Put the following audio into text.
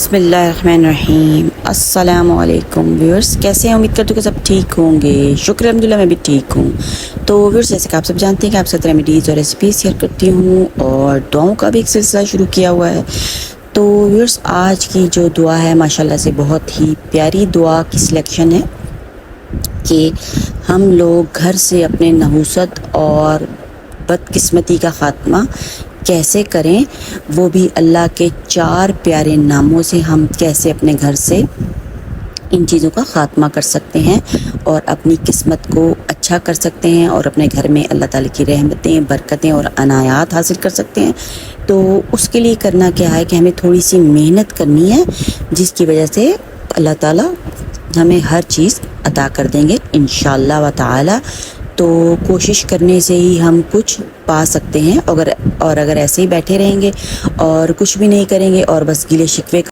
बिस्मिल्लाहिर्रहमानिर्रहीम। अस्सलामुअलैकुम व्यूअर्स, कैसे हैं? उम्मीद करती हूँ कि सब ठीक होंगे। शुक्र अल्हम्दुलिल्लाह, मैं भी ठीक हूँ। तो व्यूअर्स, जैसे कि आप सब जानते हैं कि आप साथ रेमेडीज़ और रेसिपीज़ शेयर करती हूँ और दुआओं का भी एक सिलसिला शुरू किया हुआ है। तो व्यूअर्स, आज की जो दुआ है माशाल्लाह से बहुत ही प्यारी दुआ की सिलेक्शन है कि हम लोग घर से अपने नहुसत और बदकिस्मती का ख़ात्मा कैसे करें, वो भी अल्लाह के 4 प्यारे नामों से हम कैसे अपने घर से इन चीज़ों का ख़ात्मा कर सकते हैं और अपनी किस्मत को अच्छा कर सकते हैं और अपने घर में अल्लाह ताला की रहमतें, बरकतें और अनायात हासिल कर सकते हैं। तो उसके लिए करना क्या है कि हमें थोड़ी सी मेहनत करनी है, जिसकी वजह से अल्लाह ताला हमें हर चीज़ अता कर देंगे इंशाअल्लाह व ताला। तो कोशिश करने से ही हम कुछ पा सकते हैं। अगर ऐसे ही बैठे रहेंगे और कुछ भी नहीं करेंगे और बस गिले शिकवे